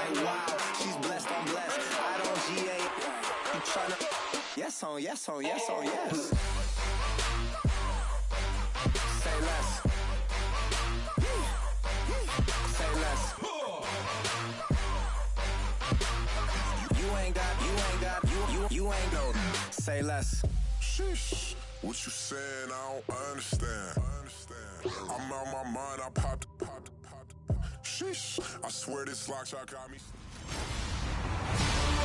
like, wow, she's blessed, I'm blessed. I don't GA. You tryna? Yes on, yes on, yes on, yes. Say less. Say less. You ain't go. Say less. Sheesh. What you saying? I don't understand. I'm out my mind. I popped. Sheesh. I swear this lock shot got me.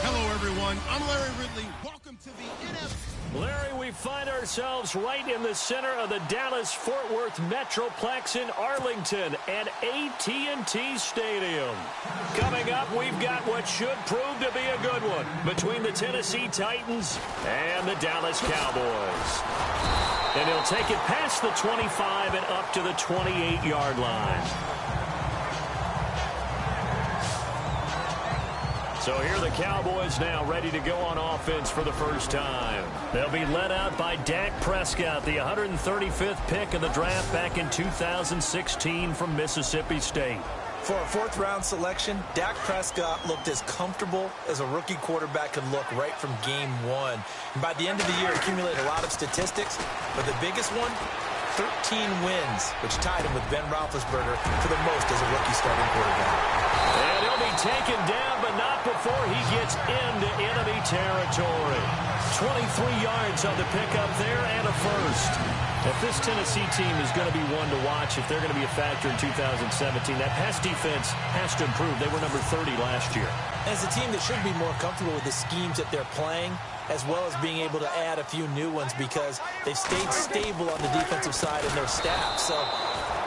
Hello, everyone. I'm Larry Ridley. Welcome to the NFL. Larry, we find ourselves right in the center of the Dallas-Fort Worth Metroplex in Arlington at AT&T Stadium. Coming up, we've got what should prove to be a good one between the Tennessee Titans and the Dallas Cowboys. And he'll take it past the 25 and up to the 28-yard line. So here are the Cowboys now ready to go on offense for the first time. They'll be led out by Dak Prescott, the 135th pick of the draft back in 2016 from Mississippi State. For a fourth-round selection, Dak Prescott looked as comfortable as a rookie quarterback could look right from game one. And by the end of the year, accumulated a lot of statistics, but the biggest one, 13 wins, which tied him with Ben Roethlisberger for the most as a rookie starting quarterback. And he'll be taken down, but not before he gets into enemy territory. 23 yards on the pickup there and a first. If this Tennessee team is going to be one to watch, if they're going to be a factor in 2017, that pass defense has to improve. They were number 30 last year. As a team that should be more comfortable with the schemes that they're playing, as well as being able to add a few new ones because they've stayed stable on the defensive side in their staff. So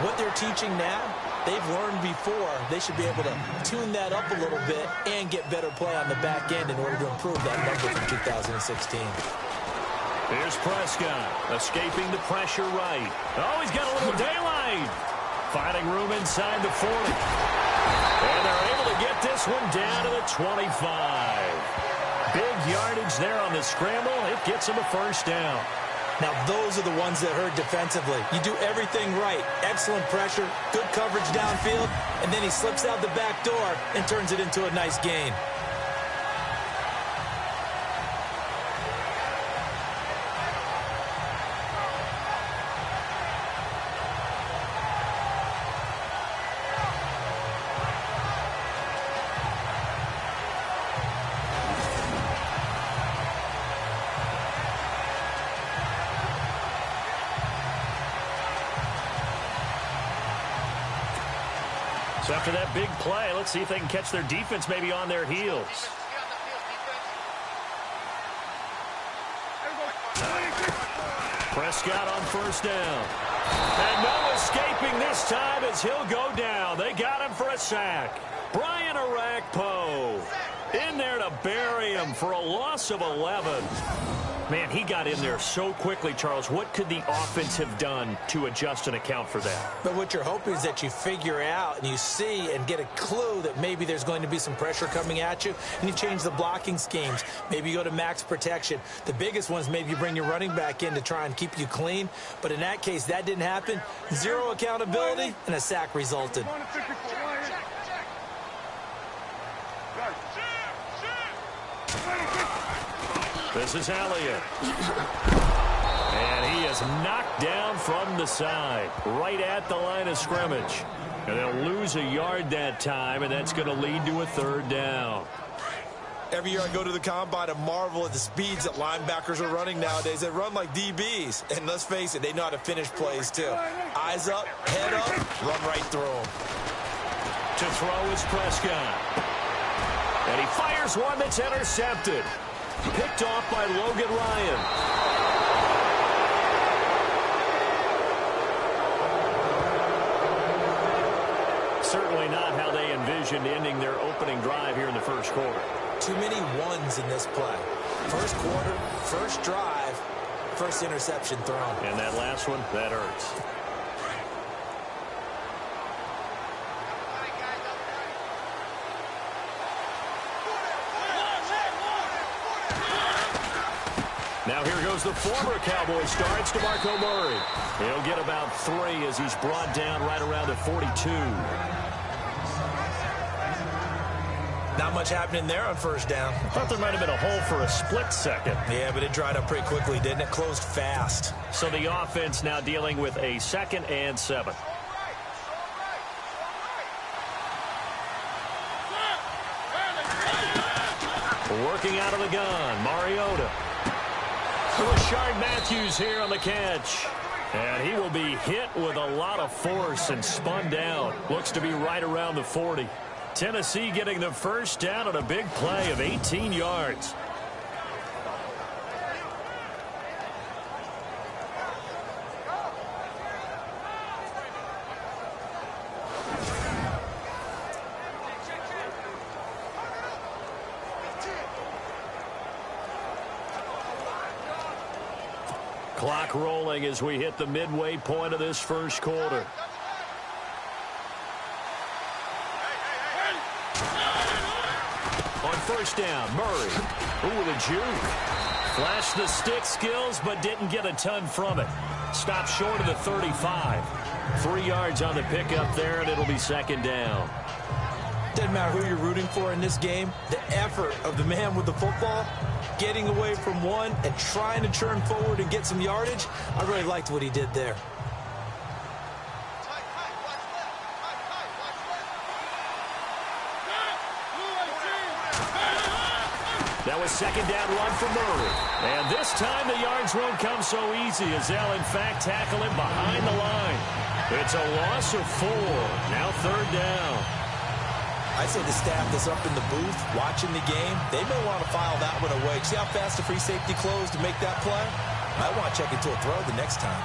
what they're teaching now, they've learned before. They should be able to tune that up a little bit and get better play on the back end in order to improve that number from 2016. Here's Prescott, escaping the pressure right. Oh, he's got a little daylight. Finding room inside the 40. And they're able to get this one down to the 25. Big yardage there on the scramble. It gets him a first down. Now, those are the ones that hurt defensively. You do everything right. Excellent pressure, good coverage downfield, and then he slips out the back door and turns it into a nice gain. So after that big play, let's see if they can catch their defense maybe on their heels. Prescott on first down. And no escaping this time as he'll go down. They got him for a sack. Brian Orakpo in there to bury him for a loss of 11. Man, he got in there so quickly, Charles. What could the offense have done to adjust and account for that? But what you're hoping is that you figure out and you see and get a clue that maybe there's going to be some pressure coming at you, and you change the blocking schemes. Maybe you go to max protection. The biggest one is maybe you bring your running back in to try and keep you clean. But in that case, that didn't happen. Zero accountability, and a sack resulted. This is Elliott. And he is knocked down from the side, right at the line of scrimmage. And they'll lose a yard that time, and that's going to lead to a third down. Every year I go to the combine and marvel at the speeds that linebackers are running nowadays. They run like DBs. And let's face it, they know how to finish plays too. Eyes up, head up, run right through them. To throw is Prescott. And he fires one that's intercepted. Picked off by Logan Ryan. Certainly not how they envisioned ending their opening drive here in the first quarter. Too many ones in this play. First quarter, first drive, first interception thrown. And that last one, that hurts. Now here goes the former Cowboy star. It's DeMarco Murray. He'll get about 3 as he's brought down right around the 42. Not much happening there on first down. I thought there might have been a hole for a split second. Yeah, but it dried up pretty quickly, didn't it? Closed fast. So the offense now dealing with a 2nd and 7. Working out of the gun, Mariota. Rashard Matthews here on the catch. And he will be hit with a lot of force and spun down. Looks to be right around the 40. Tennessee getting the first down on a big play of 18 yards. Clock rolling as we hit the midway point of this first quarter. On first down, Murray. Ooh, with a juke. Flashed the stick skills, but didn't get a ton from it. Stopped short of the 35. 3 yards on the pickup there, and it'll be 2nd down. Doesn't matter who you're rooting for in this game. The effort of the man with the football, getting away from one and trying to turn forward and get some yardage, I really liked what he did there. That was 2nd down run for Murray. And this time the yards won't come so easy as they'll, in fact, tackle him behind the line. It's a loss of 4. Now 3rd down. I'd say the staff that's up in the booth watching the game, they may want to file that one away. See how fast the free safety closed to make that play? Might want to check into a throw the next time.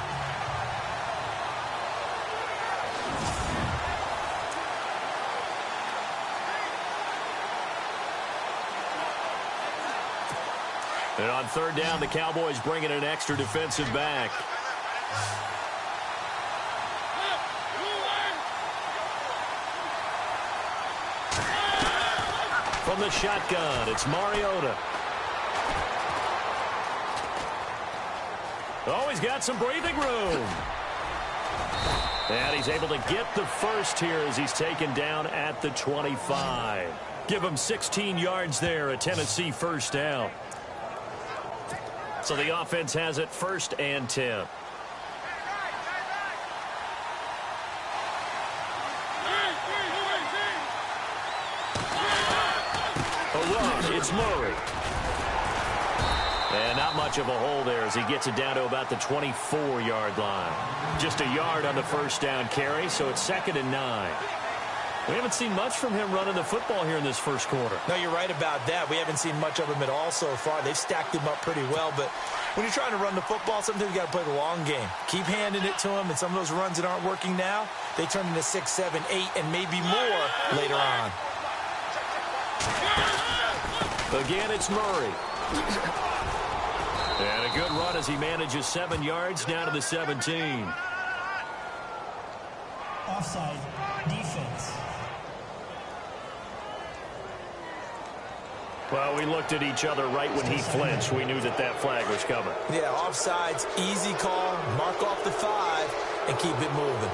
And on 3rd down, the Cowboys bringing an extra defensive back. From the shotgun, it's Mariota. Oh, he's got some breathing room. And he's able to get the first here as he's taken down at the 25. Give him 16 yards there, a Tennessee first down. So the offense has it 1st and 10. It's Murray. And not much of a hole there as he gets it down to about the 24-yard line. Just a yard on the first down carry, so it's 2nd and 9. We haven't seen much from him running the football here in this first quarter. No, you're right about that. We haven't seen much of him at all so far. They've stacked him up pretty well, but when you're trying to run the football, sometimes you got to play the long game. Keep handing it to him, and some of those runs that aren't working now, they turn into 6, 7, 8, and maybe more later on. Again, it's Murray. And a good run as he manages 7 yards down to the 17. Offside, defense. Well, we looked at each other right when he flinched. We knew that that flag was coming. Yeah, offsides, easy call, mark off the 5, and keep it moving.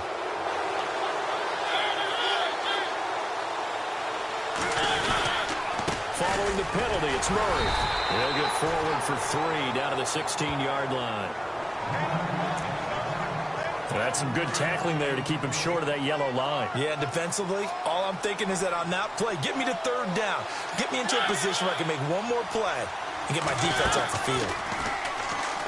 Following the penalty, it's Murray. He'll get forward for 3 down to the 16-yard line. That's some good tackling there to keep him short of that yellow line. Yeah, defensively, all I'm thinking is that on that play, get me to 3rd down. Get me into a position where I can make one more play and get my defense off the field.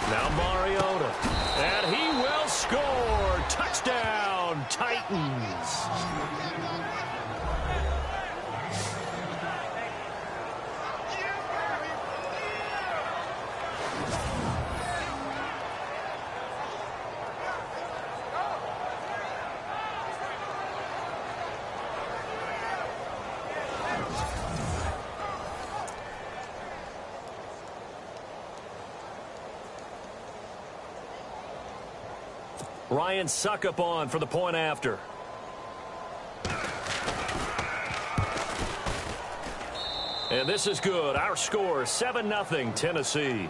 Now Mariota. And he will score. Touchdown, Titans. Ryan Suckup on for the point after. And this is good. Our score, 7-0 Tennessee.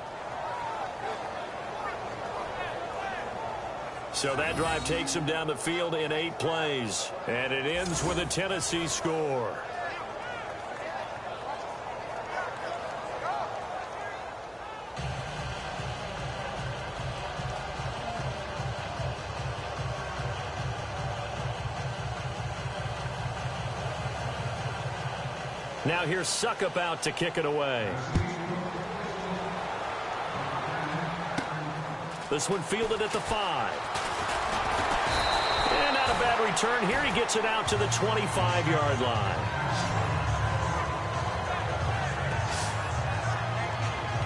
So that drive takes them down the field in 8 plays. And it ends with a Tennessee score. Now here's Suckup out to kick it away. This one fielded at the 5. And not a bad return here. He gets it out to the 25-yard line.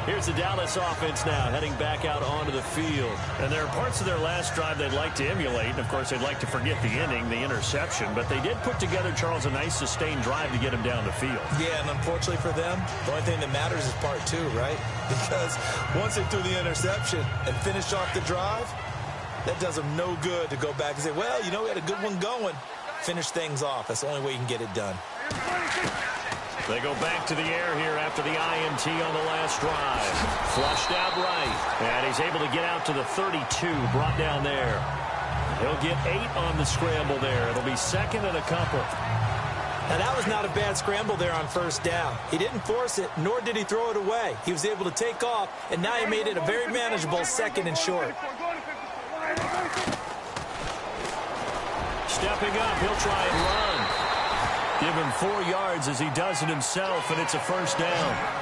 Here's the Dallas offense now heading back out onto the field. And there are parts of their last drive they'd like to emulate. And, of course, they'd like to forget the inning, the interception. But they did put together, Charles, a nice sustained drive to get him down the field. Yeah, and unfortunately for them, the only thing that matters is part 2, right? Because once they threw the interception and finished off the drive, that does them no good to go back and say, well, you know, we had a good one going. Finish things off. That's the only way you can get it done. They go back to the air here after the INT on the last drive. Flushed out right. And he's able to get out to the 32, brought down there. He'll get 8 on the scramble there. It'll be second and a couple. Now, that was not a bad scramble there on first down. He didn't force it, nor did he throw it away. He was able to take off, and now he made it a very manageable second and short. Stepping up, he'll try and run. Give him 4 yards as he does it himself, and it's a first down.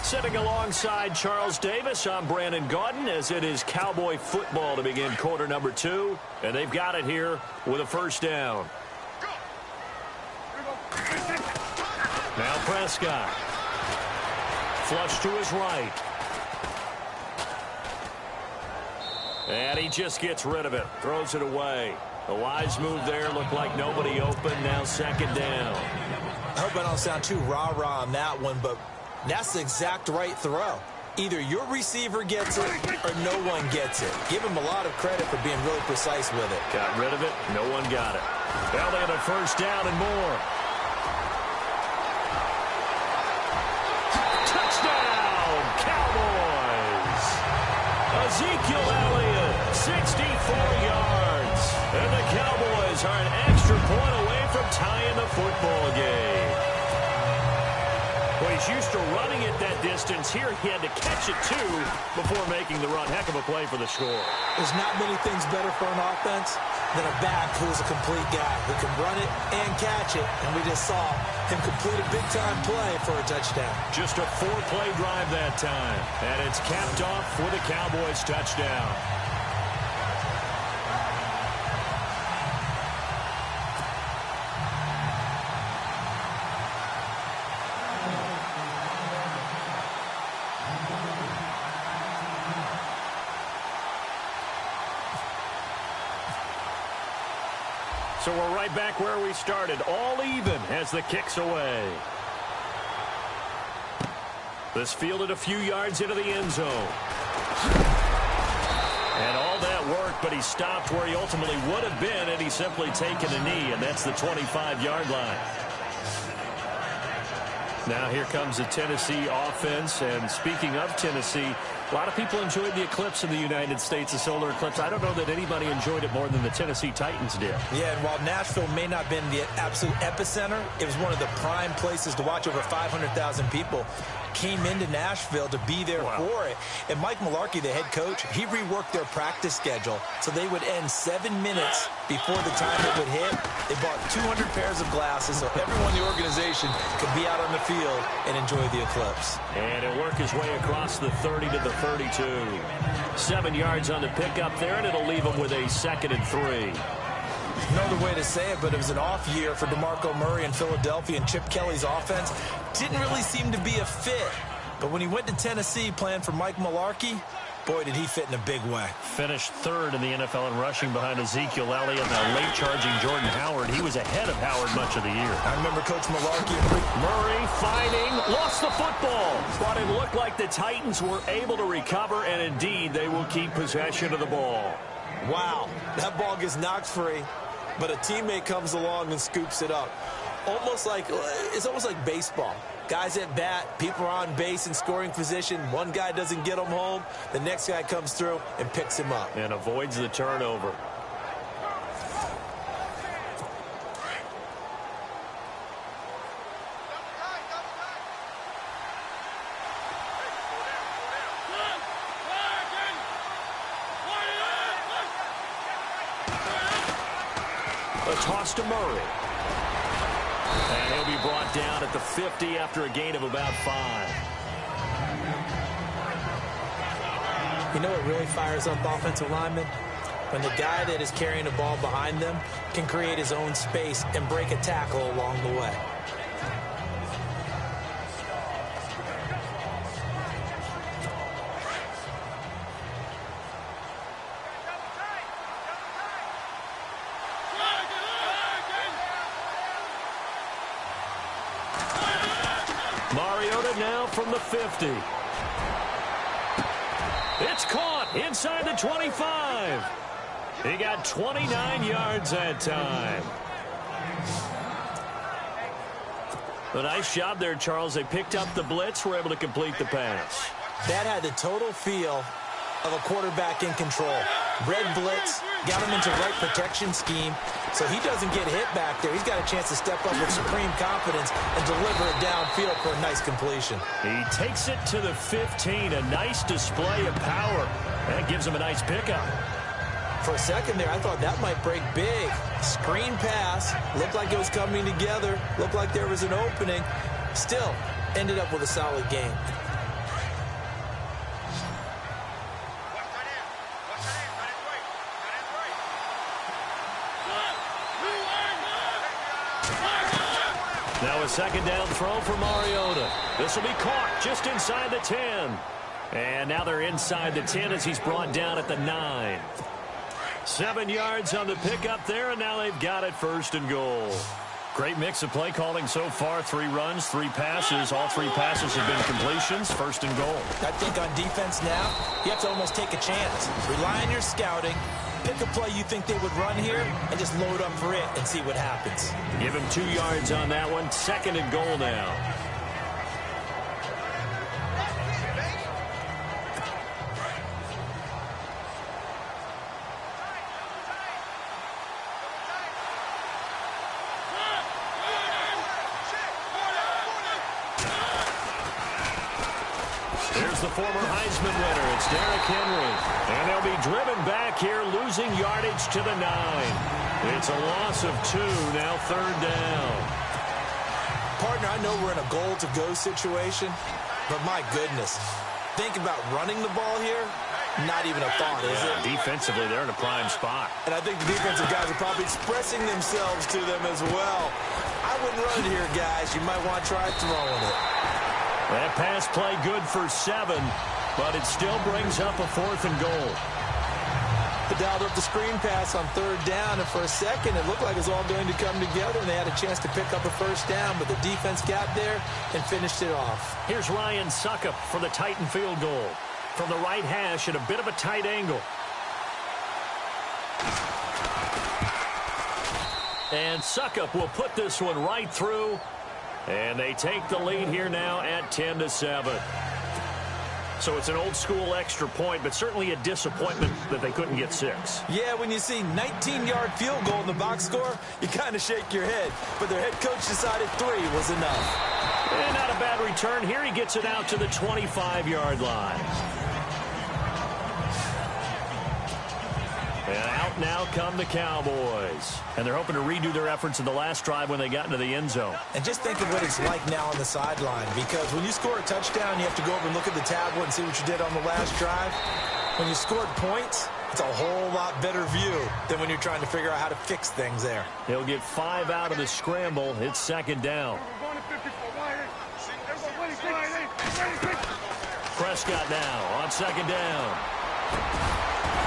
Sitting alongside Charles Davis, I'm Brandon Gaudin, as it is Cowboy football to begin quarter number 2. And they've got it here with a first down. Now Prescott. Flush to his right. And he just gets rid of it. Throws it away. A wise move there. Looked like nobody open. Now second down. I hope I don't sound too rah-rah on that one, but that's the exact right throw. Either your receiver gets it or no one gets it. Give him a lot of credit for being really precise with it. Got rid of it. No one got it. Well, they have a first down and more. Touchdown, Cowboys. Ezekiel Elliott, 64 yards. And the Cowboys are an extra point away from tying the football game. Well, he's used to running it that distance. Here he had to catch it, too, before making the run. Heck of a play for the score. There's not many things better for an offense than a back who's a complete guy who can run it and catch it. And we just saw him complete a big-time play for a touchdown. Just a 4-play drive that time. And it's capped off with a Cowboys touchdown. So we're right back where we started, all even as the kick's away. This fielded a few yards into the end zone. And all that worked, but he stopped where he ultimately would have been had he simply taken a knee, and that's the 25-yard line. Now here comes the Tennessee offense, and speaking of Tennessee, a lot of people enjoyed the eclipse in the United States, the solar eclipse. I don't know that anybody enjoyed it more than the Tennessee Titans did. Yeah, and while Nashville may not have been the absolute epicenter, it was one of the prime places to watch. Over 500,000 people came into Nashville to be there for it. And Mike Mularkey, the head coach, he reworked their practice schedule so they would end 7 minutes before the time it would hit. They bought 200 pairs of glasses so everyone in the organization could be out on the field and enjoy the eclipse. And it worked his way across the 30 to the 32. 7 yards on the pickup there, and it'll leave him with a 2nd and 3. No other way to say it, but it was an off year for DeMarco Murray in Philadelphia, and Chip Kelly's offense didn't really seem to be a fit. But when he went to Tennessee playing for Mike Mularkey, boy, did he fit in a big way. Finished 3rd in the NFL in rushing behind Ezekiel Elliott and a late-charging Jordan Howard. He was ahead of Howard much of the year. I remember Coach Mularkey. Murray fighting, lost the football. But it looked like the Titans were able to recover, and indeed they will keep possession of the ball. Wow, that ball gets knocked free, but a teammate comes along and scoops it up. It's almost like baseball. Guys at bat, people are on base in scoring position. One guy doesn't get him home. The next guy comes through and picks him up. And avoids the turnover. A toss to Murray. And he'll be brought down at the 50 after a gain of about 5. You know what really fires up offensive linemen? When the guy that is carrying the ball behind them can create his own space and break a tackle along the way. Mariota now from the 50. It's caught inside the 25. He got 29 yards that time. A nice job there, Charles. They picked up the blitz, were able to complete the pass. That had the total feel of a quarterback in control. Red blitz, got him into right protection scheme, so he doesn't get hit back there. He's got a chance to step up with supreme confidence and deliver it downfield for a nice completion. He takes it to the 15, a nice display of power. That gives him a nice pickup. For a second there, I thought that might break big. Screen pass, looked like it was coming together, looked like there was an opening. Still, ended up with a solid game. Now a second down throw for Mariota. This will be caught just inside the 10. And now they're inside the 10 as he's brought down at the 9. 7 yards on the pickup there, and now they've got it 1st and goal. Great mix of play calling so far. 3 runs, 3 passes. All 3 passes have been completions. 1st and goal. I think on defense now, you have to almost take a chance. Rely on your scouting. Pick a play you think they would run here and just load up for it and see what happens. Give him 2 yards on that one. 2nd and goal now. Here's the former Heisman winner. It's Derrick Henry. And they'll be driven back here, losing yardage to the 9. It's a loss of 2, now 3rd down. Partner, I know we're in a goal-to-go situation, but my goodness, think about running the ball here. Not even a thought, is it? Defensively, they're in a prime spot. And I think the defensive guys are probably expressing themselves to them as well. I wouldn't run it here, guys. You might want to try throwing it. That pass play good for 7, but it still brings up a 4th and goal. They dialed up the screen pass on 3rd down, and for a second it looked like it was all going to come together, and they had a chance to pick up a 1st down, but the defense got there and finished it off. Here's Ryan Suckup for the Titan field goal. From the right hash at a bit of a tight angle. And Suckup will put this one right through. And they take the lead here now at 10-7. So it's an old-school extra point, but certainly a disappointment that they couldn't get 6. Yeah, when you see 19-yard field goal in the box score, you kind of shake your head. But their head coach decided 3 was enough. And not a bad return here. He gets it out to the 25-yard line. And out now come the Cowboys. And they're hoping to redo their efforts in the last drive when they got into the end zone. And just think of what it's like now on the sideline, because when you score a touchdown, you have to go over and look at the tablet and see what you did on the last drive. When you scored points, it's a whole lot better view than when you're trying to figure out how to fix things there. He'll get 5 out of the scramble. It's 2nd down. Prescott now on 2nd down.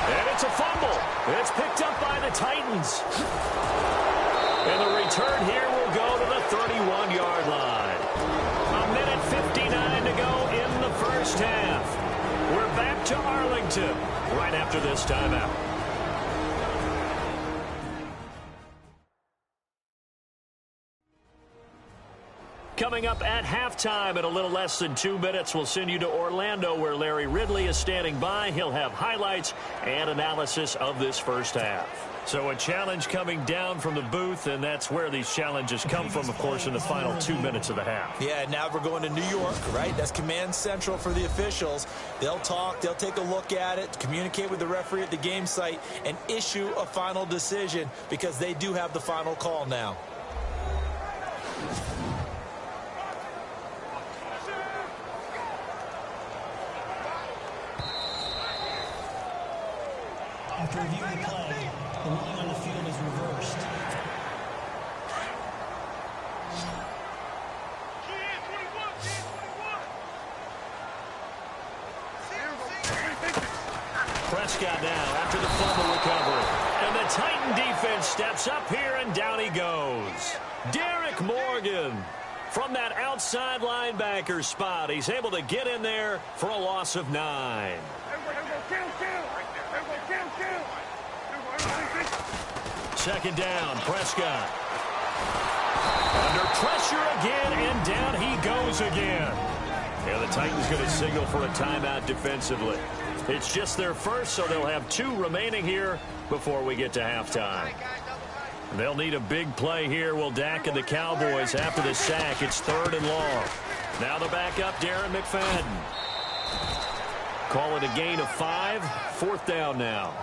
And it's a fumble. It's picked up by the Titans. And the return here will go to the 31-yard line. 1:59 to go in the 1st half. We're back to Arlington right after this timeout. Coming up at halftime in a little less than 2 minutes, we'll send you to Orlando where Larry Ridley is standing by. He'll have highlights and analysis of this first half. So a challenge coming down from the booth, and that's where these challenges come from, of course, in the final 2 minutes of the half. Yeah, now we're going to New York, right? That's command central for the officials. They'll talk, they'll take a look at it, communicate with the referee at the game site, and issue a final decision because they do have the final call now. After reviewing the play, the ruling on the field is reversed. Prescott now after the fumble recovery. And the Titan defense steps up here, and down he goes. Derek Morgan from that outside linebacker spot. He's able to get in there for a loss of 9. Second down, Prescott. Under pressure again, and down he goes again. Yeah, the Titans going to signal for a timeout defensively. It's just their first, so they'll have 2 remaining here before we get to halftime. They'll need a big play here, will Dak and the Cowboys after the sack. It's 3rd and long. Now the backup, Darren McFadden. Call it a gain of 5. 4th down now.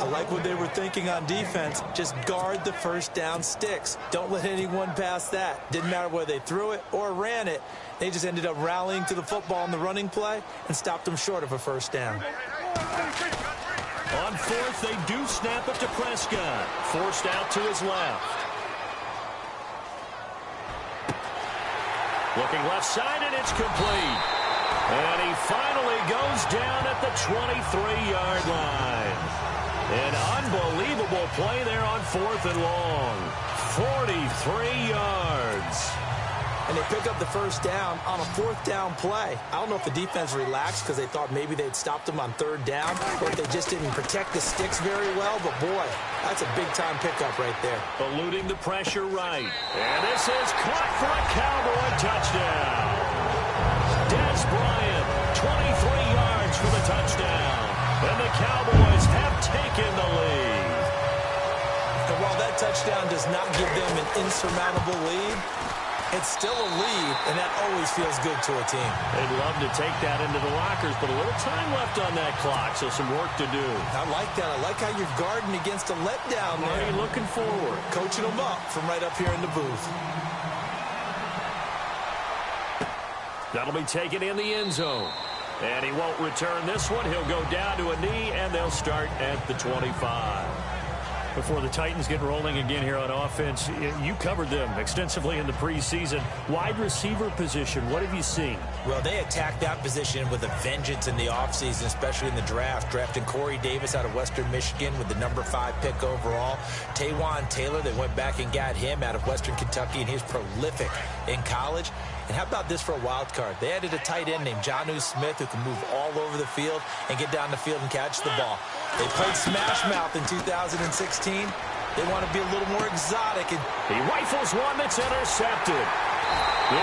I like what they were thinking on defense. Just guard the first down sticks. Don't let anyone pass that. Didn't matter whether they threw it or ran it. They just ended up rallying to the football in the running play and stopped them short of a first down. On 4th, they do snap it to Prescott. Forced out to his left. Looking left side, and it's complete. And he finally goes down at the 23-yard line. An unbelievable play there on 4th and long. 43 yards. And they pick up the first down on a 4th down play. I don't know if the defense relaxed because they thought maybe they'd stopped them on 3rd down, or if they just didn't protect the sticks very well. But, boy, that's a big-time pickup right there. Eluding the pressure right. And this is caught for a Cowboy touchdown. Des Bryant, 23 yards for the touchdown. And the Cowboys have taken the lead. And while that touchdown does not give them an insurmountable lead, it's still a lead, and that always feels good to a team. They'd love to take that into the lockers, but a little time left on that clock, so some work to do. I like that. I like how you're guarding against a letdown there. Are you looking forward? Coaching them up from right up here in the booth. That'll be taken in the end zone. And he won't return this one. He'll go down to a knee, and they'll start at the 25. Before the Titans get rolling again here on offense, you covered them extensively in the preseason. Wide receiver position, what have you seen? Well, they attacked that position with a vengeance in the offseason, especially in the draft, drafting Corey Davis out of Western Michigan with the number 5 pick overall. Taywan Taylor, they went back and got him out of Western Kentucky, and he's prolific in college. And how about this for a wild card? They added a tight end named Jonnu Smith who can move all over the field and get down the field and catch the ball. They played Smash Mouth in 2016. They want to be a little more exotic. And he rifles one that's intercepted.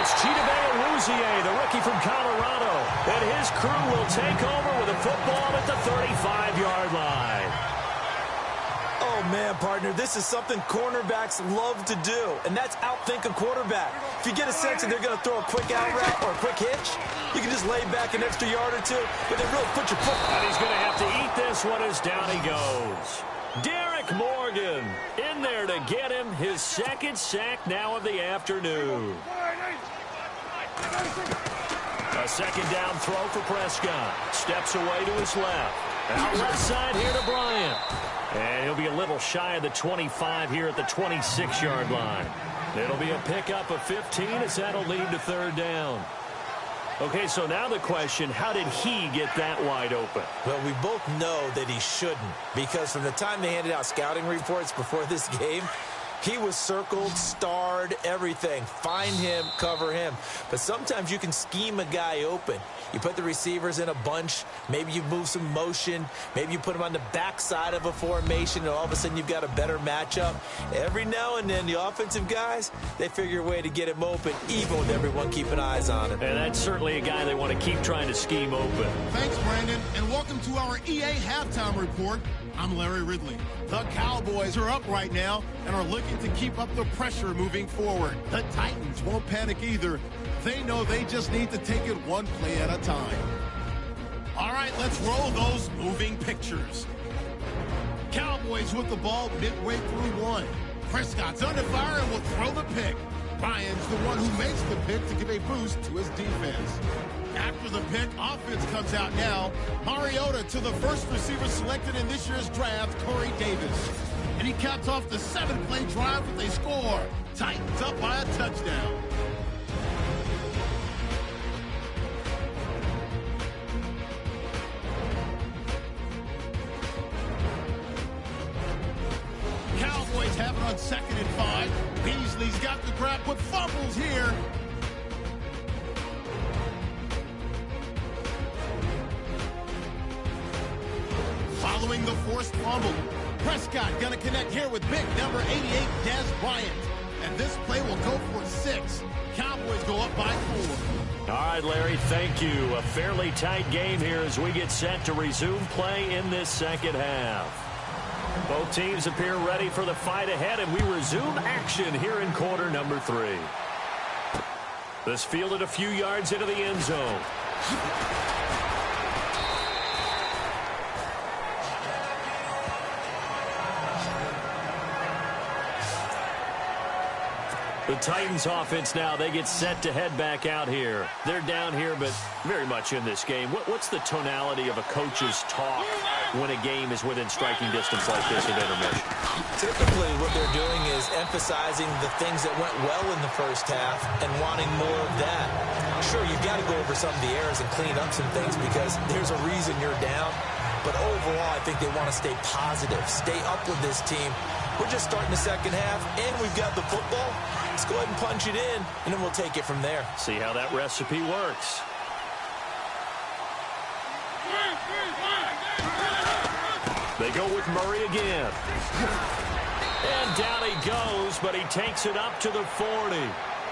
It's Chidobe Awuzie, the rookie from Colorado. And his crew will take over with a football at the 35-yard line. Oh, man, partner, this is something cornerbacks love to do, and that's outthink a quarterback. If you get a sense that they're going to throw a quick out route or a quick hitch, you can just lay back an extra yard or two, but they really put your foot. And he's going to have to eat this one as down he goes. Derek Morgan in there to get him his 2nd sack now of the afternoon. A 2nd down throw for Prescott. Steps away to his left. Out left side here to Bryant. And he'll be a little shy of the 25 here at the 26-yard line. It'll be a pickup of 15 as that'll lead to 3rd down. Okay, so now the question, how did he get that wide open? Well, we both know that he shouldn't, because from the time they handed out scouting reports before this game, He was circled, starred, everything. Find him, cover him. But sometimes you can scheme a guy open. You put the receivers in a bunch. Maybe you move some motion. Maybe you put them on the backside of a formation, and all of a sudden you've got a better matchup. Every now and then, the offensive guys, they figure a way to get him open, even with everyone keeping eyes on him. And that's certainly a guy they want to keep trying to scheme open. Thanks, Brandon, and welcome to our EA Halftime Report. I'm Larry Ridley. The Cowboys are up right now and are looking to keep up the pressure moving forward. The Titans won't panic either. They know they just need to take it one play at a time. All right, let's roll those moving pictures. Cowboys with the ball midway through one. Prescott's under fire and will throw the pick. Ryan's the one who makes the pick to give a boost to his defense. After the pick, offense comes out now. Mariota to the first receiver selected in this year's draft, Corey Davis. And he caps off the 7-play drive with a score. Titans up by a touchdown. Cowboys have it on 2nd and 5. Beasley's got the grab, but fumbles here. Following the forced fumble, Prescott gonna connect here with big number 88, Dez Bryant. And this play will go for 6. Cowboys go up by 4. All right, Larry, thank you. A fairly tight game here as we get set to resume play in this second half. Both teams appear ready for the fight ahead, and we resume action here in quarter number 3. This fielded a few yards into the end zone. The Titans offense now, they get set to head back out here. They're down here, but very much in this game. What's the tonality of a coach's talk when a game is within striking distance like this at intermission? Typically, what they're doing is emphasizing the things that went well in the first half and wanting more of that. Sure, you've got to go over some of the errors and clean up some things because there's a reason you're down. But overall, I think they want to stay positive, stay up with this team. We're just starting the second half, and we've got the football. Let's go ahead and punch it in, and then we'll take it from there. See how that recipe works. They go with Murray again. And down he goes, but he takes it up to the 40.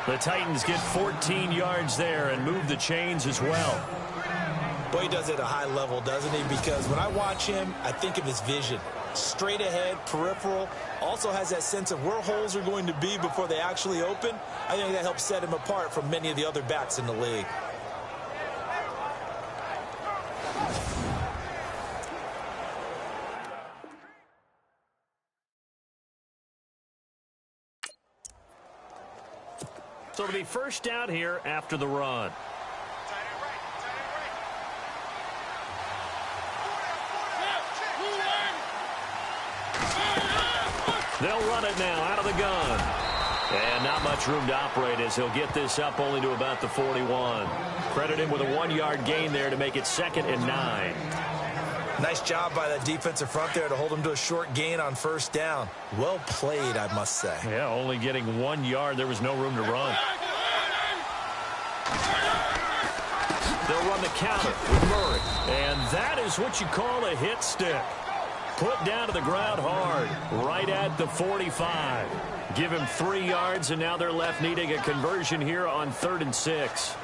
The Titans get 14 yards there and move the chains as well. Boy, he does it at a high level, doesn't he? Because when I watch him, I think of his vision. Straight ahead, peripheral, also has that sense of where holes are going to be before they actually open. I think that helps set him apart from many of the other backs in the league. So it'll be first down here after the run. They'll run it now out of the gun. And not much room to operate as he'll get this up only to about the 41. Credit him with a 1-yard gain there to make it 2nd and 9. Nice job by that defensive front there to hold him to a short gain on first down. Well played, I must say. Yeah, only getting 1 yard. There was no room to run. They'll run the counter with Murray. And that is what you call a hit stick. Put down to the ground hard, right at the 45. Give him 3 yards, and now they're left needing a conversion here on 3rd and 6.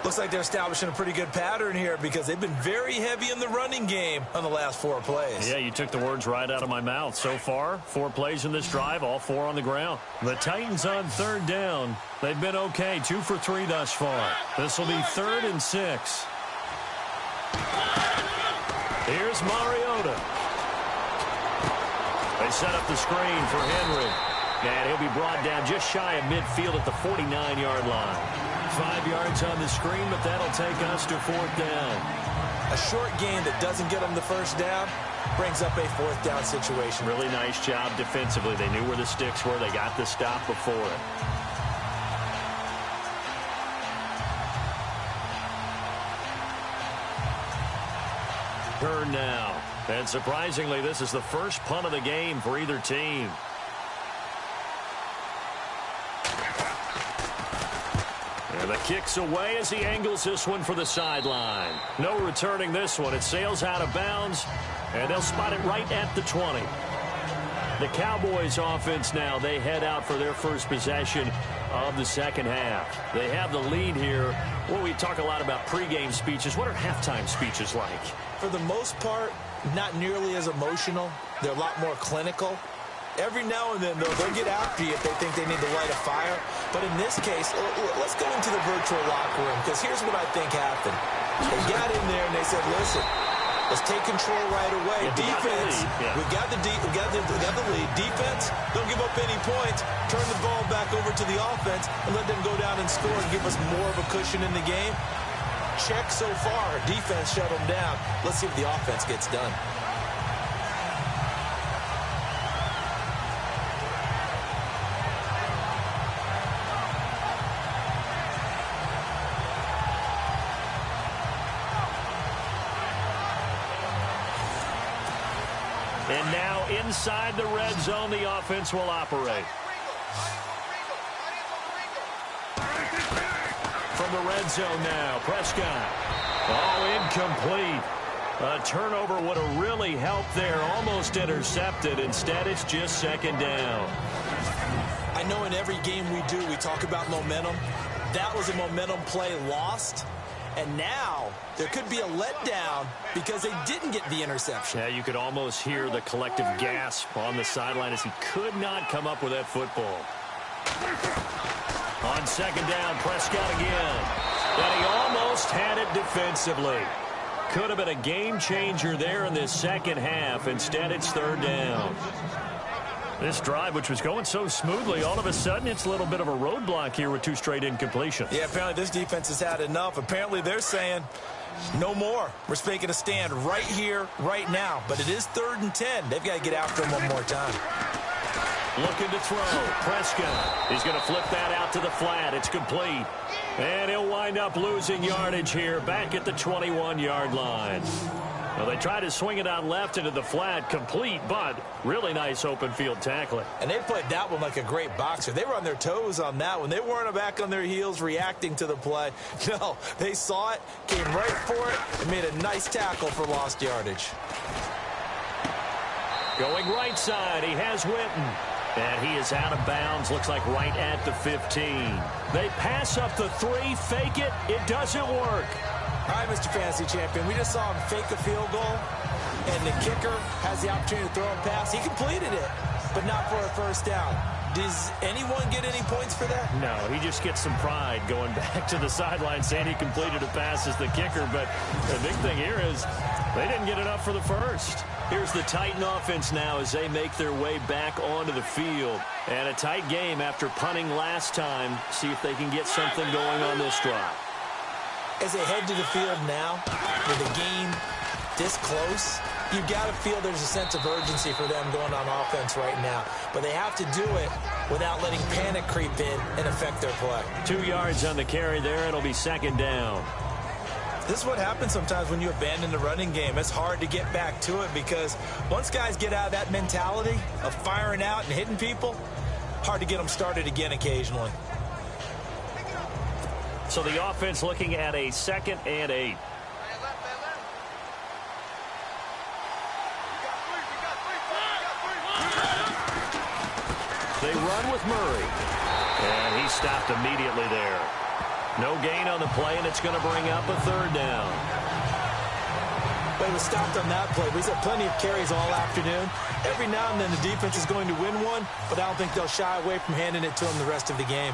Looks like they're establishing a pretty good pattern here because they've been very heavy in the running game on the last 4 plays. Yeah, you took the words right out of my mouth. So far, 4 plays in this drive, all 4 on the ground. The Titans on 3rd down. They've been okay, 2 for 3 thus far. This will be 3rd and 6. Here's Mariota. They set up the screen for Henry. And he'll be brought down just shy of midfield at the 49-yard line. 5 yards on the screen, but that'll take us to 4th down. A short gain that doesn't get them the first down brings up a 4th down situation. Really nice job defensively. They knew where the sticks were. They got the stop before it. Turn now. And surprisingly, this is the first punt of the game for either team. And the kick's away as he angles this one for the sideline. No returning this one. It sails out of bounds, and they'll spot it right at the 20. The Cowboys offense now, they head out for their first possession of the second half. They have the lead here. Well, we talk a lot about pregame speeches. What are halftime speeches like? For the most part, not nearly as emotional. They're a lot more clinical. Every now and then, though, they'll get after you if they think they need to light a fire. But in this case, let's go into the virtual locker room, because here's what I think happened. They got in there and they said, listen, let's take control right away. Defense, we got the lead. Defense, don't give up any points. Turn the ball back over to the offense and let them go down and score and give us more of a cushion in the game. Check so far. Defense shut them down. Let's see if the offense gets done. And now inside the red zone, the offense will operate. From the red zone now, Prescott. Oh, incomplete. A turnover would have really helped there. Almost intercepted. Instead, it's just second down. I know in every game we do, we talk about momentum. That was a momentum play lost. And now there could be a letdown because they didn't get the interception. Yeah, you could almost hear the collective gasp on the sideline as he could not come up with that football. On second down, Prescott again. And he almost had it defensively. Could have been a game changer there in this second half. Instead, it's third down. This drive, which was going so smoothly, all of a sudden it's a little bit of a roadblock here with 2 straight incompletions. Yeah, apparently this defense has had enough. Apparently they're saying, no more. We're making a stand right here, right now. But it is 3rd and 10. They've got to get after him one more time. Looking to throw. Prescott. He's going to flip that out to the flat. It's complete. And he'll wind up losing yardage here back at the 21-yard line. Well, they tried to swing it out left into the flat, complete, but really nice open field tackling. And they played that one like a great boxer. They were on their toes on that one. They weren't back on their heels reacting to the play. No, they saw it, came right for it, and made a nice tackle for lost yardage. Going right side, he has Witten. And he is out of bounds, looks like right at the 15. They pass up the 3, fake it. It doesn't work. All right, Mr. Fantasy Champion, we just saw him fake a field goal, and the kicker has the opportunity to throw a pass. He completed it, but not for a first down. Does anyone get any points for that? No, he just gets some pride going back to the sideline saying he completed a pass as the kicker, but the big thing here is they didn't get enough for the first. Here's the Titan offense now as they make their way back onto the field. And a tight game after punting last time. See if they can get something going on this drive. As they head to the field now, with the game this close, you've got to feel there's a sense of urgency for them going on offense right now. But they have to do it without letting panic creep in and affect their play. 2 yards on the carry there. It'll be second down. This is what happens sometimes when you abandon the running game. It's hard to get back to it because once guys get out of that mentality of firing out and hitting people, hard to get them started again occasionally. So the offense looking at a 2nd and 8. They run with Murray. And he stopped immediately there. No gain on the play, and it's going to bring up a 3rd down. But he was stopped on that play. We've had plenty of carries all afternoon. Every now and then the defense is going to win one, but I don't think they'll shy away from handing it to him the rest of the game.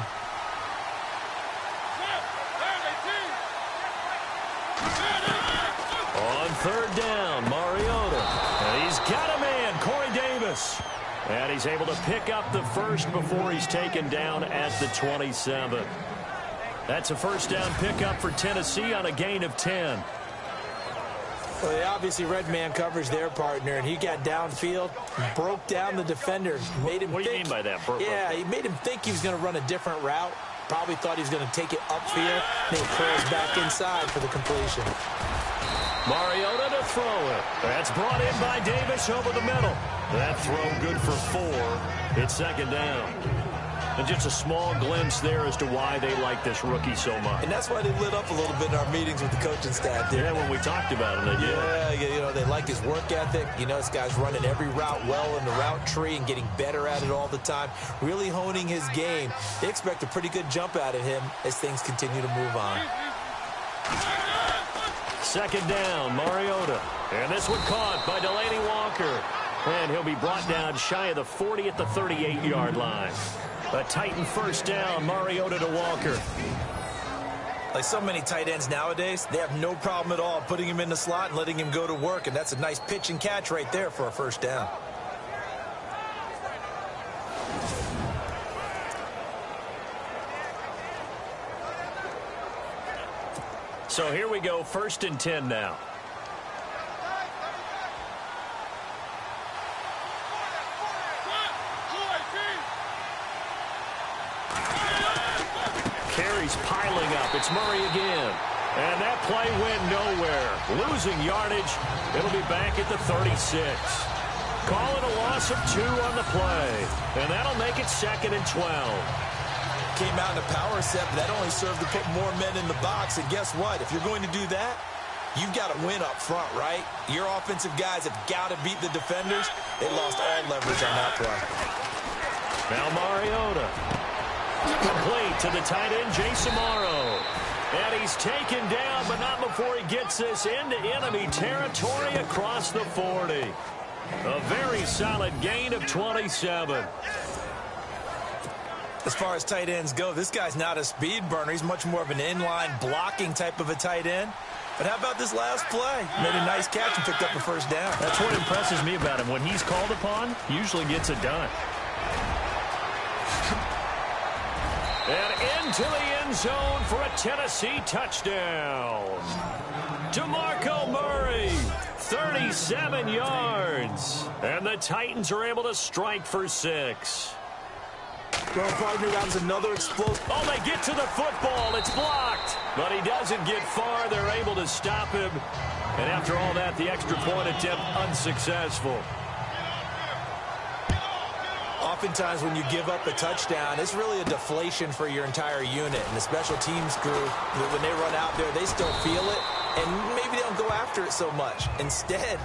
On 3rd down, Mariota. And he's got a man, Corey Davis. And he's able to pick up the first before he's taken down at the 27. That's a first down pickup for Tennessee on a gain of 10. Well, they obviously red man coverage their partner, and he got downfield, broke down the defender, made him What do you think, mean by that? Yeah, he made him think he was going to run a different route. Probably thought he was going to take it upfield. Then he curls back inside for the completion. Mariota to throw it. That's brought in by Davis over the middle. That throw good for 4. It's second down. And just a small glimpse there as to why they like this rookie so much. And that's why they lit up a little bit in our meetings with the coaching staff there. Yeah, when we talked about him, they did. Yeah, they like his work ethic. This guy's running every route well in the route tree and getting better at it all the time, really honing his game. They expect a pretty good jump out of him as things continue to move on. Second down, Mariota. And this one caught by Delaney Walker. And he'll be brought down shy of the 40 at the 38-yard line. A Titan first down, Mariota to Walker. Like so many tight ends nowadays, they have no problem at all putting him in the slot and letting him go to work. And that's a nice pitch and catch right there for a first down. So here we go, 1st and 10 now. Carries piling up. It's Murray again. And that play went nowhere. Losing yardage. It'll be back at the 36. Calling a loss of 2 on the play. And that'll make it 2nd and 12. Came out in a power set, but that only served to put more men in the box. And guess what? If you're going to do that, you've got to win up front, right? Your offensive guys have got to beat the defenders. They lost all leverage on that play. Now Mariota. Complete to the tight end, Jason Morrow. And he's taken down, but not before he gets this into enemy territory across the 40. A very solid gain of 27. As far as tight ends go, this guy's not a speed burner. He's much more of an inline blocking type of a tight end. But how about this last play? Made a nice catch and picked up a first down. That's what impresses me about him. When he's called upon, usually gets it done. And into the end zone for a Tennessee touchdown. DeMarco Murray, 37 yards. And the Titans are able to strike for 6. Well, partner, that was another explosive. Oh, they get to the football. It's blocked. But he doesn't get far. They're able to stop him. And after all that, the extra point attempt unsuccessful. Oftentimes when you give up a touchdown, it's really a deflation for your entire unit. And the special teams group, when they run out there, they still feel it. And maybe they don't go after it so much. Instead,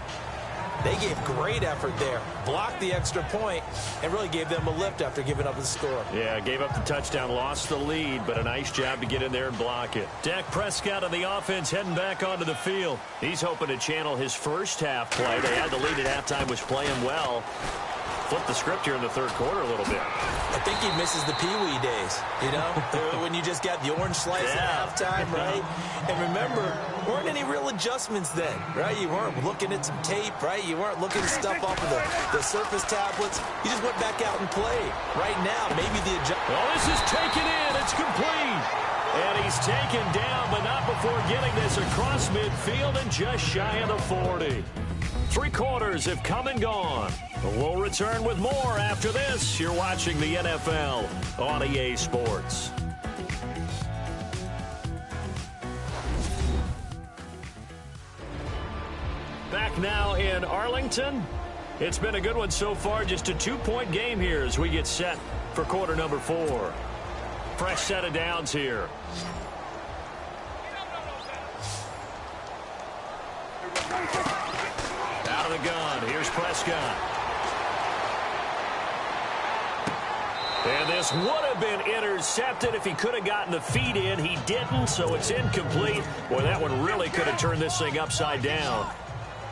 they gave great effort there, blocked the extra point, and really gave them a lift after giving up the score. Yeah, gave up the touchdown, lost the lead, but a nice job to get in there and block it. Dak Prescott on the offense heading back onto the field. He's hoping to channel his first half play. They had the lead at halftime, was playing well. Flip the script here in the third quarter a little bit. I think he misses the Pee-wee days, when you just got the orange slice at halftime, right? And remember, weren't any real adjustments then, right? You weren't looking at some tape, right? You weren't looking at stuff off of the Surface tablets. You just went back out and played. Right now, maybe the adjustment. Well, this is taken in. It's complete. And he's taken down, but not before getting this across midfield and just shy of the 40. 3 quarters have come and gone. We'll return with more after this. You're watching the NFL on EA Sports. Back now in Arlington. It's been a good one so far. Just a 2-point game here as we get set for quarter number 4. Fresh set of downs here. Out of the gun. Here's Prescott. And this would have been intercepted if he could have gotten the feet in. He didn't, so it's incomplete. Boy, that one really could have turned this thing upside down.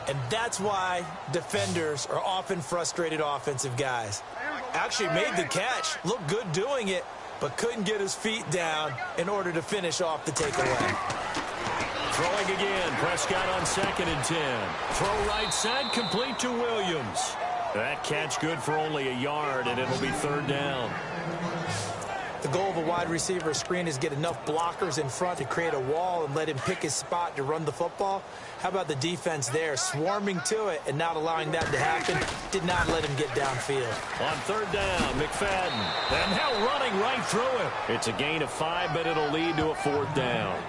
And that's why defenders are often frustrated offensive guys. Actually made the catch, looked good doing it, but couldn't get his feet down in order to finish off the takeaway. Throwing again, Prescott on 2nd and 10. Throw right side, complete to Williams. That catch good for only a yard, and it'll be 3rd down. The goal of a wide receiver screen is get enough blockers in front to create a wall and let him pick his spot to run the football. How about the defense there, swarming to it and not allowing that to happen? Did not let him get downfield. On 3rd down, McFadden. And now running right through it. It's a gain of 5, but it'll lead to a 4th down.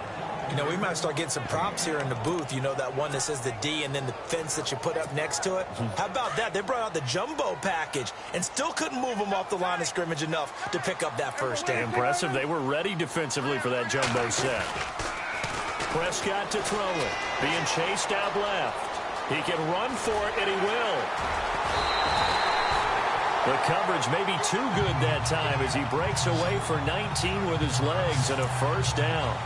You know, we might start getting some props here in the booth. You know, that one that says the D and then the fence that you put up next to it. How about that? They brought out the jumbo package and still couldn't move them off the line of scrimmage enough to pick up that first down. Impressive. They were ready defensively for that jumbo set. Prescott to throw it. Being chased out left. He can run for it, and he will. The coverage may be too good that time as he breaks away for 19 with his legs and a first down.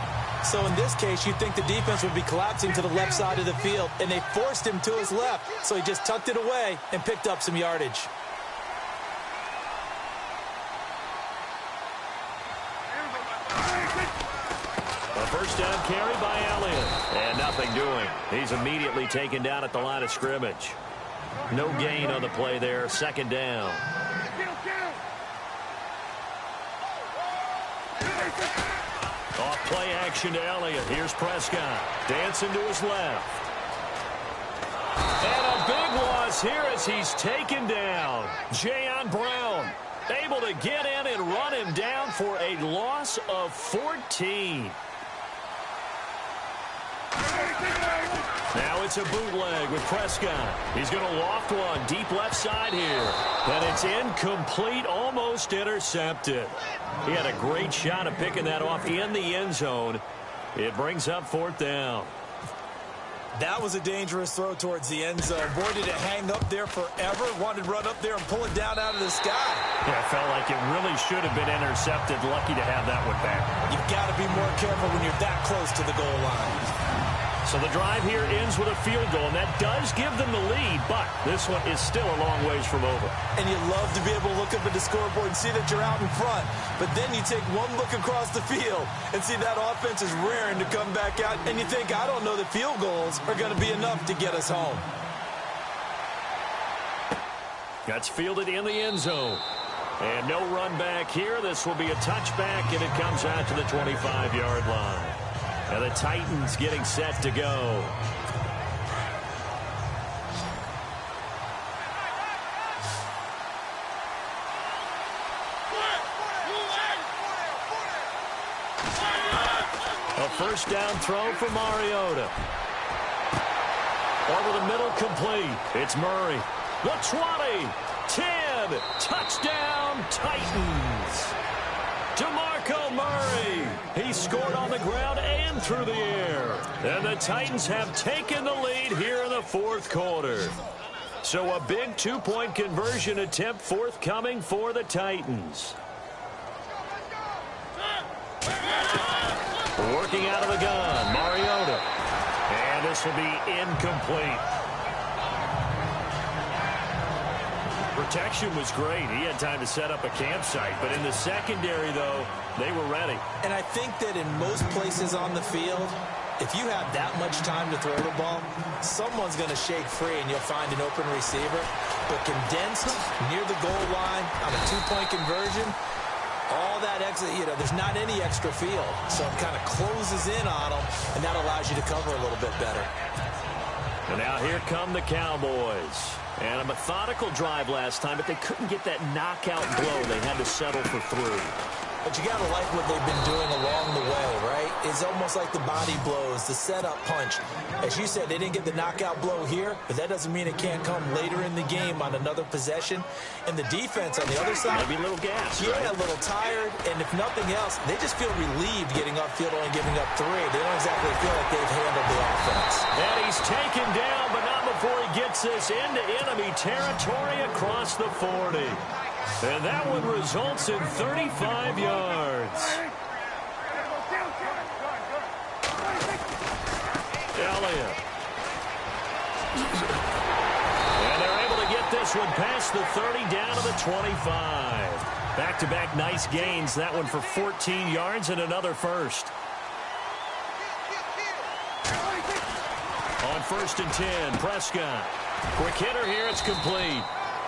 So in this case, you'd think the defense would be collapsing to the left side of the field, and they forced him to his left. So he just tucked it away and picked up some yardage. A first down carry by Elliott. And nothing doing. He's immediately taken down at the line of scrimmage. No gain on the play there. Second down. Off play action to Elliott. Here's Prescott. Dancing to his left. And a big loss here as he's taken down. Jayon Brown able to get in and run him down for a loss of 14. Now it's a bootleg with Prescott. He's going to loft one deep left side here. And it's incomplete, almost intercepted. He had a great shot at picking that off in the end zone. It brings up fourth down. That was a dangerous throw towards the end zone. Boy, did it hang up there forever. Wanted to run up there and pull it down out of the sky. Yeah, it felt like it really should have been intercepted. Lucky to have that one back. You've got to be more careful when you're that close to the goal line. So the drive here ends with a field goal, and that does give them the lead, but this one is still a long ways from over. And you love to be able to look up at the scoreboard and see that you're out in front, but then you take one look across the field and see that offense is raring to come back out, and you think, I don't know that field goals are going to be enough to get us home. That's fielded in the end zone. And no run back here. This will be a touchback, and it comes out to the 25-yard line. And the Titans getting set to go. A first down throw for Mariota. Over the middle, complete. It's Murray. The 20, 10, touchdown, Titans. DeMarco Murray. He scored on the ground and through the air. And the Titans have taken the lead here in the fourth quarter. So a big two-point conversion attempt forthcoming for the Titans. Working out of the gun, Mariota. And this will be incomplete. Protection was great. He had time to set up a campsite. But in the secondary, though, they were ready. And I think that in most places on the field, if you have that much time to throw the ball, someone's going to shake free and you'll find an open receiver. But condensed near the goal line on a two-point conversion, all that extra, there's not any extra field. So it kind of closes in on them, and that allows you to cover a little bit better. And now here come the Cowboys. And a methodical drive last time, but they couldn't get that knockout blow. They had to settle for 3. But you got to like what they've been doing along the way, right? It's almost like the body blows, the setup punch. As you said, they didn't get the knockout blow here, but that doesn't mean it can't come later in the game on another possession. And the defense on the other side, maybe a little gas, yeah, right? A little tired. And if nothing else, they just feel relieved getting upfield, only giving up 3. They don't exactly feel like they've handled the offense. And he's taken down, but not before he gets this into enemy territory across the 40. And that one results in 35 yards. Elliott. And they're able to get this one past the 30 down to the 25. Back-to-back nice gains. That one for 14 yards and another first. On 1st and 10, Prescott. Quick hitter here, it's complete.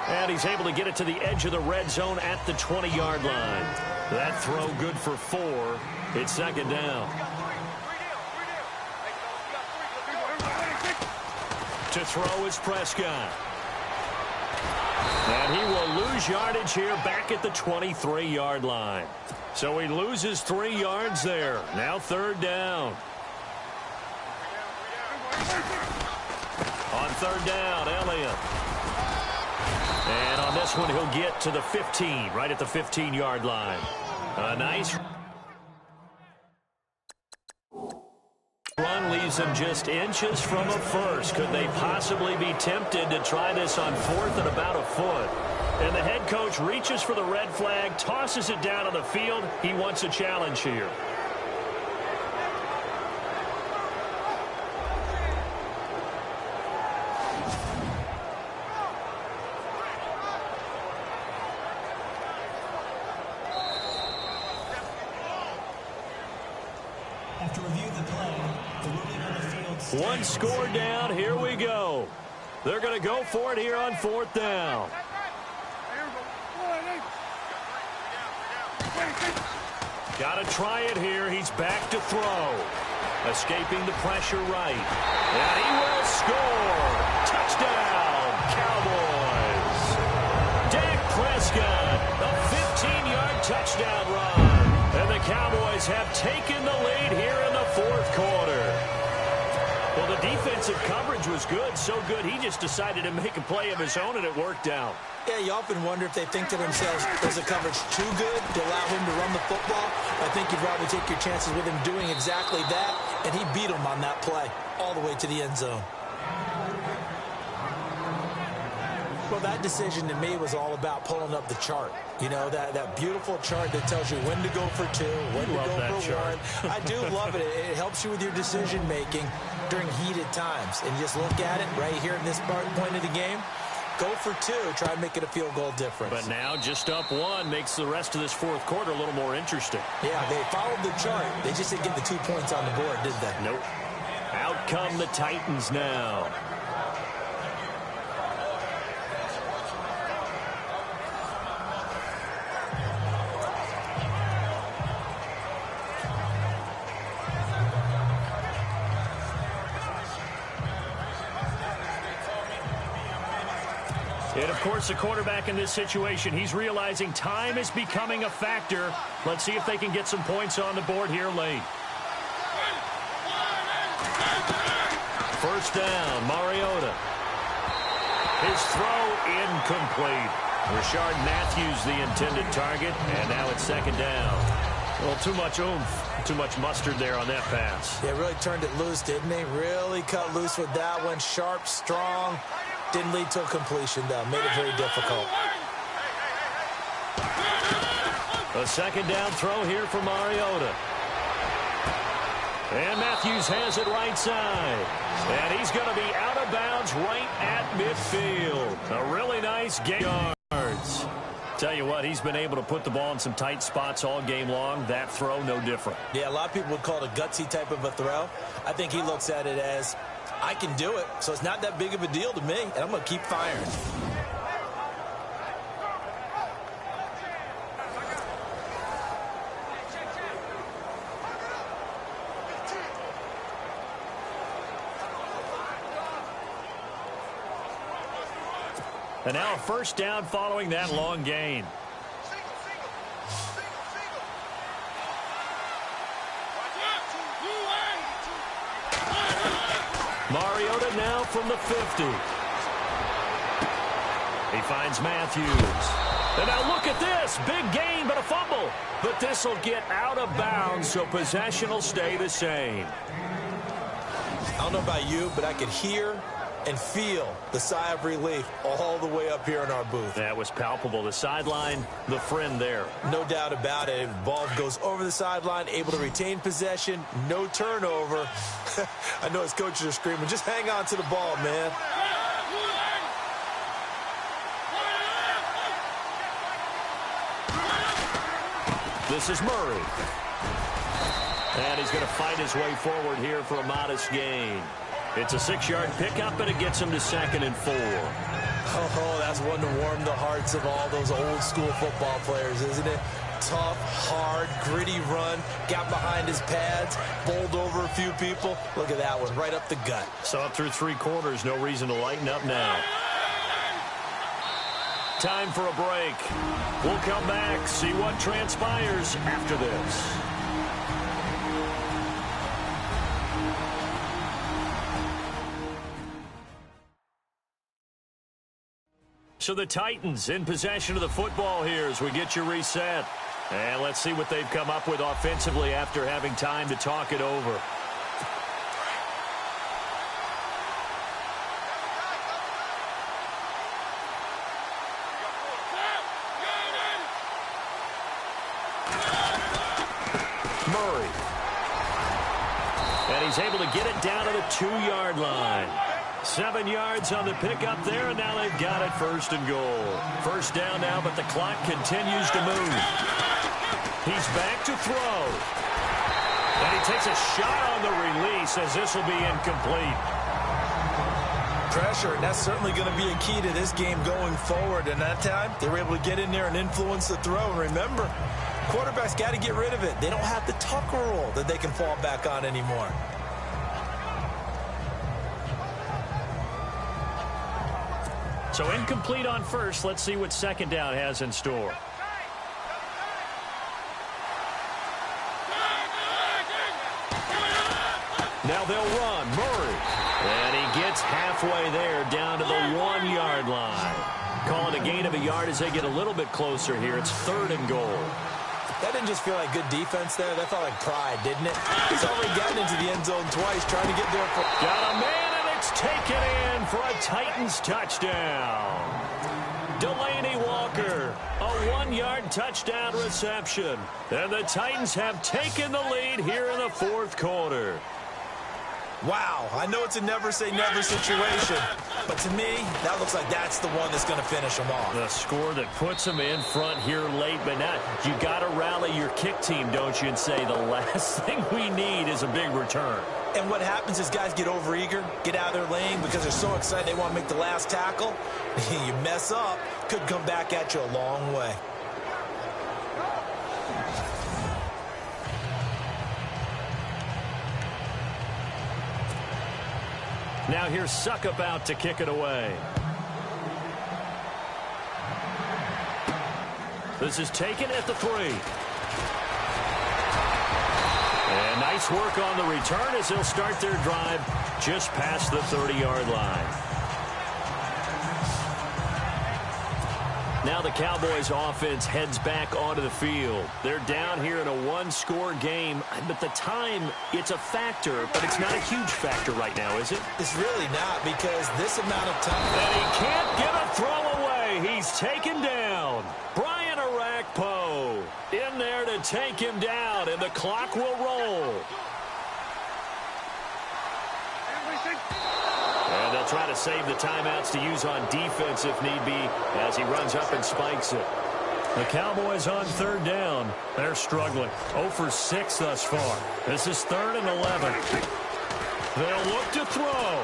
And he's able to get it to the edge of the red zone at the 20-yard line. That throw good for 4. It's second down. To throw is Prescott. And he will lose yardage here back at the 23-yard line. So he loses 3 yards there. Now third down. On third down, Elliott. And on this one, he'll get to the 15, right at the 15-yard line. A nice run leaves them just inches from a first. Could they possibly be tempted to try this on fourth and about a foot? And the head coach reaches for the red flag, tosses it down on the field. He wants a challenge here. After review of the play, the ruling on the field stands. One score down. Here we go. They're going to go for it here on fourth down. Got to try it here. He's back to throw. Escaping the pressure right. And he will score. Touchdown, Cowboys. Dak Prescott, a 15-yard touchdown run. And the Cowboys have taken the lead here in the fourth quarter. Well, the defensive coverage was good, so good he just decided to make a play of his own, and it worked out. Yeah, you often wonder if they think to themselves, was the coverage too good to allow him to run the football? I think you'd rather take your chances with him doing exactly that, and he beat him on that play all the way to the end zone. Well, that decision to me was all about pulling up the chart. You know, that beautiful chart that tells you when to go for two, when to go for one. I do love it. It helps you with your decision-making during heated times. And just look at it right here in this point of the game. Go for two. Try and make it a field goal difference. But now just up one makes the rest of this fourth quarter a little more interesting. Yeah, they followed the chart. They just didn't get the 2 points on the board, did they? Nope. Out come the Titans now. And, of course, the quarterback in this situation, he's realizing time is becoming a factor. Let's see if they can get some points on the board here late. First down, Mariota. His throw incomplete. Rashard Matthews the intended target, and now it's second down. Well, too much oomph, too much mustard there on that pass. Yeah, really turned it loose, didn't he? Really cut loose with that one. Sharp, strong. Didn't lead to a completion, though. Made it very difficult. A second down throw here for Mariota. And Matthews has it right side. And he's going to be out of bounds right at midfield. A really nice game. Yards. Tell you what, he's been able to put the ball in some tight spots all game long. That throw, no different. Yeah, a lot of people would call it a gutsy type of a throw. I think he looks at it as, I can do it, so it's not that big of a deal to me, and I'm going to keep firing. And now a first down following that long gain. Mariota now from the 50. He finds Matthews. And now look at this. Big gain, but a fumble. But this will get out of bounds, so possession will stay the same. I don't know about you, but I could hear and feel the sigh of relief all the way up here in our booth. That was palpable. The sideline, the friend there. No doubt about it. The ball goes over the sideline, able to retain possession, no turnover. I know his coaches are screaming, just hang on to the ball, man. This is Murray. And he's going to fight his way forward here for a modest gain. It's a 6-yard pickup, and it gets him to 2nd and 4. Oh, that's one to warm the hearts of all those old-school football players, isn't it? Tough, hard, gritty run, got behind his pads, bowled over a few people. Look at that one, right up the gut. So up through 3 quarters, no reason to lighten up now. Time for a break. We'll come back, see what transpires after this. So the Titans in possession of the football here as we get you reset. And let's see what they've come up with offensively after having time to talk it over. Murray. And he's able to get it down to the 2-yard line. 7 yards on the pickup there, and now they've got it 1st and goal. First down now, but the clock continues to move. He's back to throw. And he takes a shot on the release as this will be incomplete. Pressure, and that's certainly going to be a key to this game going forward. And that time, they were able to get in there and influence the throw. And remember, quarterbacks got to get rid of it. They don't have the tucker roll that they can fall back on anymore. So incomplete on first. Let's see what second down has in store. Now they'll run. Murray. And he gets halfway there down to the 1-yard line. Calling a gain of a yard as they get a little bit closer here. It's 3rd and goal. That didn't just feel like good defense there. That felt like pride, didn't it? He's already gotten into the end zone twice trying to get there. Got a man, and it's taken in for a Titans touchdown. Delaney Walker, a 1-yard touchdown reception. And the Titans have taken the lead here in the 4th quarter. Wow, I know it's a never-say-never situation, but to me, that looks like that's the one that's going to finish them off. The score that puts them in front here late, but not. You got to rally your kick team, don't you, and say the last thing we need is a big return. And what happens is guys get overeager, get out of their lane because they're so excited they want to make the last tackle. You mess up, could come back at you a long way. Now here's Suckup out to kick it away. This is taken at the 3. And nice work on the return as they'll start their drive just past the 30-yard line. Now the Cowboys offense heads back onto the field. They're down here in a 1-score game, but the time, it's a factor, but it's not a huge factor right now, is it? It's really not, because this amount of time... And he can't get a throw away. He's taken down. Brian Arakpo in there to take him down, and the clock will roll. And they'll try to save the timeouts to use on defense if need be as he runs up and spikes it. The Cowboys on 3rd down. They're struggling. 0 for 6 thus far. This is 3rd and 11. They'll look to throw.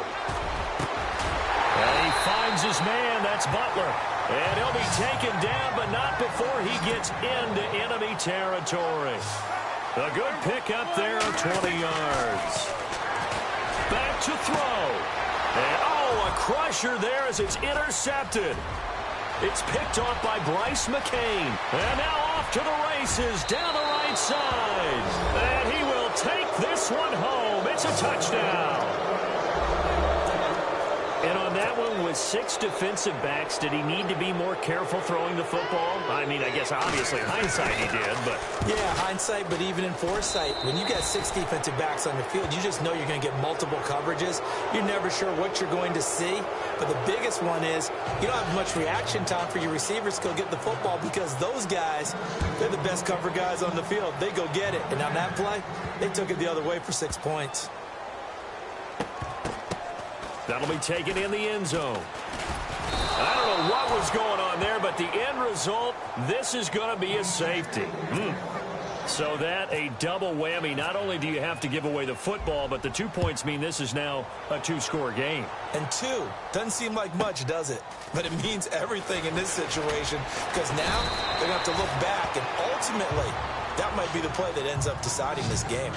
And he finds his man. That's Butler. And he'll be taken down, but not before he gets into enemy territory. A good pickup there of 20 yards. Back to throw. And, a crusher there as it's intercepted. It's picked off by Bryce McCain. And now off to the races down the right side. And he will take this one home. It's a touchdown. And on that one, with 6 defensive backs, did he need to be more careful throwing the football? I mean, I guess obviously hindsight he did, but... Yeah, hindsight, but even in foresight, when you got 6 defensive backs on the field, you just know you're going to get multiple coverages. You're never sure what you're going to see. But the biggest one is you don't have much reaction time for your receivers to go get the football because those guys, they're the best cover guys on the field. They go get it. And on that play, they took it the other way for 6 points. That'll be taken in the end zone. I don't know what was going on there, but the end result, this is going to be a safety. So that a double whammy. Not only do you have to give away the football, but the 2 points mean this is now a 2-score game. And 2 doesn't seem like much, does it? But it means everything in this situation because now they're going to have to look back, and ultimately that might be the play that ends up deciding this game.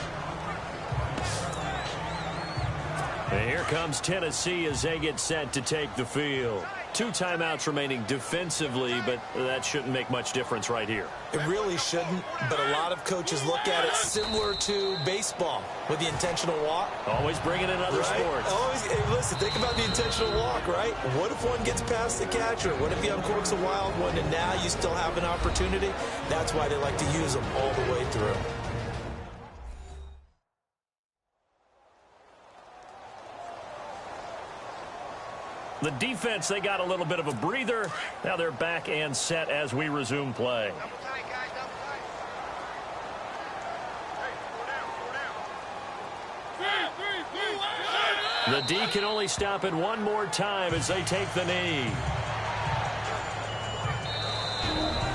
And here comes Tennessee as they get set to take the field. 2 timeouts remaining defensively, but that shouldn't make much difference right here. It really shouldn't, but a lot of coaches look at it similar to baseball with the intentional walk. Always bringing in other sports. Always, hey, listen, think about the intentional walk, right? What if one gets past the catcher? What if he uncorks a wild one and now you still have an opportunity? That's why they like to use them all the way through. The defense, they got a little bit of a breather. Now they're back and set as we resume play. The D can only stop it one more time as they take the knee.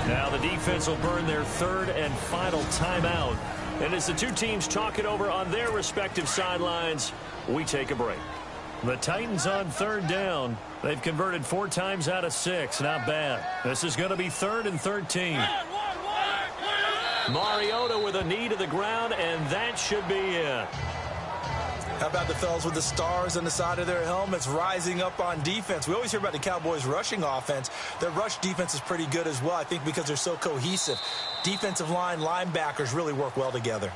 Now the defense will burn their 3rd and final timeout. And as the two teams talk it over on their respective sidelines, we take a break. The Titans on 3rd down. They've converted 4 times out of 6. Not bad. This is going to be 3rd and 13. Mariota with a knee to the ground, and that should be it. How about the fellas with the stars on the side of their helmets rising up on defense? We always hear about the Cowboys' rushing offense. Their rush defense is pretty good as well, I think, because they're so cohesive. Defensive line, linebackers really work well together.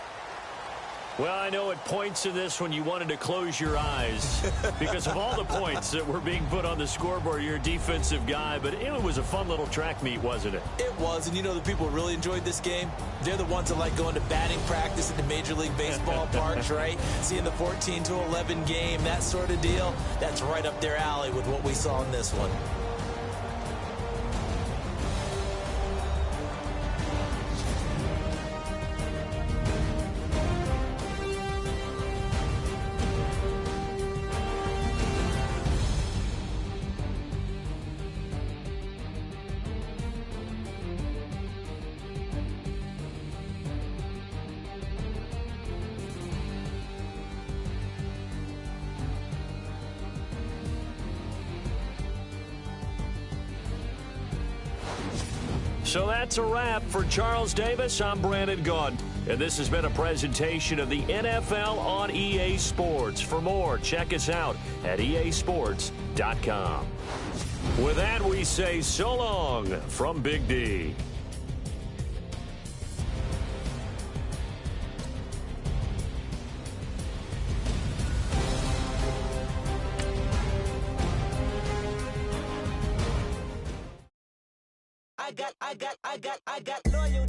Well, I know it points to this when you wanted to close your eyes because of all the points that were being put on the scoreboard. You're a defensive guy, but it was a fun little track meet, wasn't it? It was, and you know the people who really enjoyed this game? They're the ones that like going to batting practice at the Major League Baseball parks, right? Seeing the 14-11 game, that sort of deal. That's right up their alley with what we saw in this one. So that's a wrap for Charles Davis. I'm Brandon Gaudin, and this has been a presentation of the NFL on EA Sports. For more, check us out at easports.com. With that, we say so long from Big D. I got loyal.